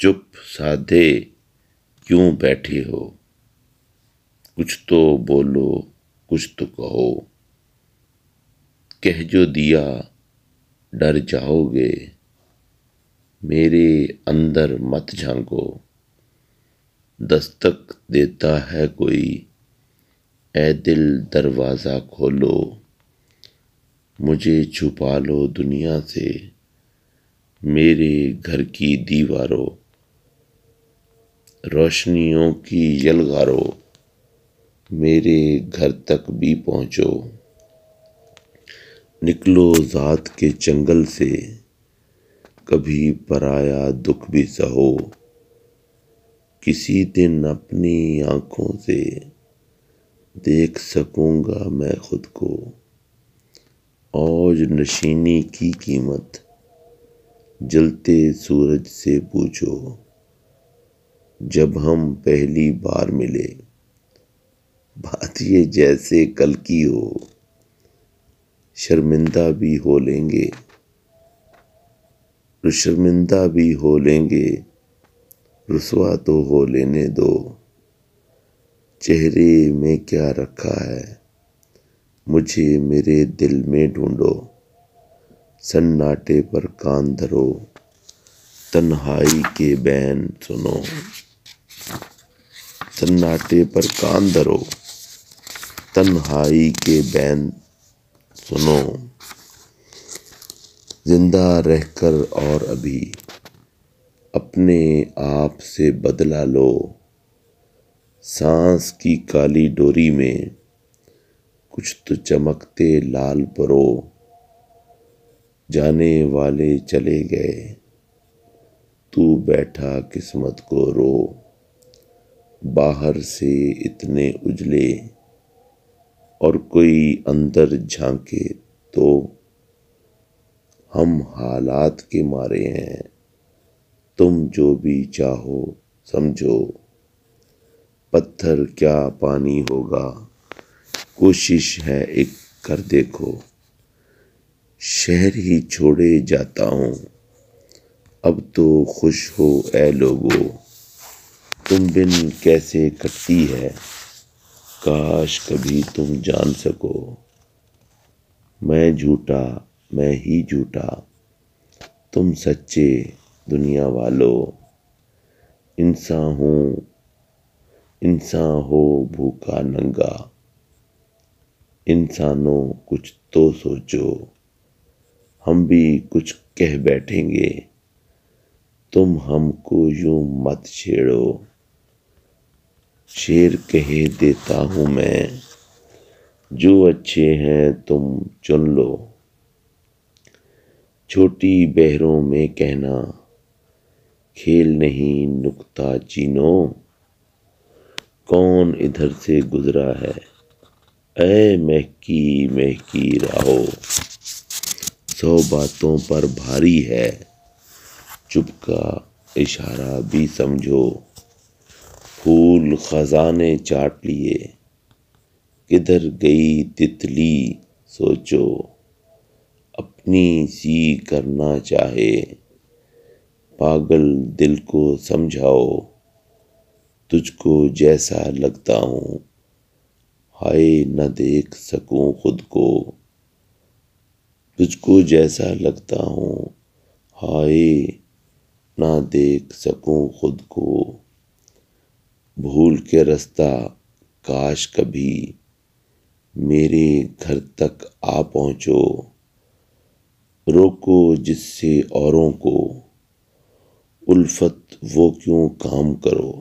چپ سادھے کیوں بیٹھے ہو؟ کچھ تو بولو، کچھ تو کہو، کہہ جو دیا ڈر جاؤ گے، میرے اندر مت جھانکو۔ دستک دیتا ہے کوئی، اے دل دروازہ کھولو، مجھے چھپا لو دنیا سے، میرے گھر کی دیواروں، روشنیوں کی یلغاروں، میرے گھر تک بھی پہنچو۔ نکلو ذات کے چنگل سے، کبھی پرایا دکھ بھی سہو، کسی دن اپنی آنکھوں سے دیکھ سکوں گا میں خود کو۔ اوج نشینی کی قیمت جلتے سورج سے پوچھو، جب ہم پہلی بار ملے بات یہ جیسے کل کی ہو، شرمندہ بھی ہو لیں گے، رسوا تو ہو لینے دو۔ چہرے میں کیا رکھا ہے مجھے میرے دل میں ڈھونڈو، سناٹے پر کان دھرو، تنہائی کے بین سنو۔ سناٹے پر کان دھرو، تنہائی کے بین سنو۔ زندہ رہ کر اور ابھی اپنے آپ سے بدلہ لو، سانس کی کالی ڈوری میں کچھ تو چمکتے لال پرو۔ جانے والے چلے گئے، تو بیٹھا قسمت کو رو، باہر سے اتنے اجلے اور کوئی اندر جھانکے تو ہم حالات کے مارے ہیں، تم جو بھی چاہو سمجھو، پتھر کیا پانی ہوگا، کوشش ہے ایک کر دیکھو۔ شہر ہی چھوڑے جاتا ہوں اب تو خوش ہو اے لوگو، تم بن کیسے کٹتی ہے کاش کبھی تم جان سکو۔ میں جھوٹا میں ہی جھوٹا تم سچے دنیا والو، انسان ہو بھوکا ننگا، انسانوں کچھ تو سوچو، ہم بھی کچھ کہہ بیٹھیں گے، تم ہم کو یوں مت چھیڑو۔ شعر کہہ دیتا ہوں میں، جو اچھے ہیں تم چن لو، چھوٹی بحروں میں کہنا کھیل نہیں نکتا چینو، کون ادھر سے گزرا ہے اے مہکی مہکی راہو، 100 باتوں پر بھاری ہے چپ کا اشارہ بھی سمجھو، پھول خزانے چاٹ لیے کدھر گئی تتلی سوچو، اپنی سی کرنا چاہے پاگل دل کو سمجھاؤ، تجھ کو جیسا لگتا ہوں ہائے نہ دیکھ سکوں خود کو، تجھ کو جیسا لگتا ہوں ہائے نہ دیکھ سکوں خود کو، بھول کے رستہ کاش کبھی میرے گھر تک آ پہنچو، روکو جس سے اوروں کو الفت وہ کیوں کام کرو۔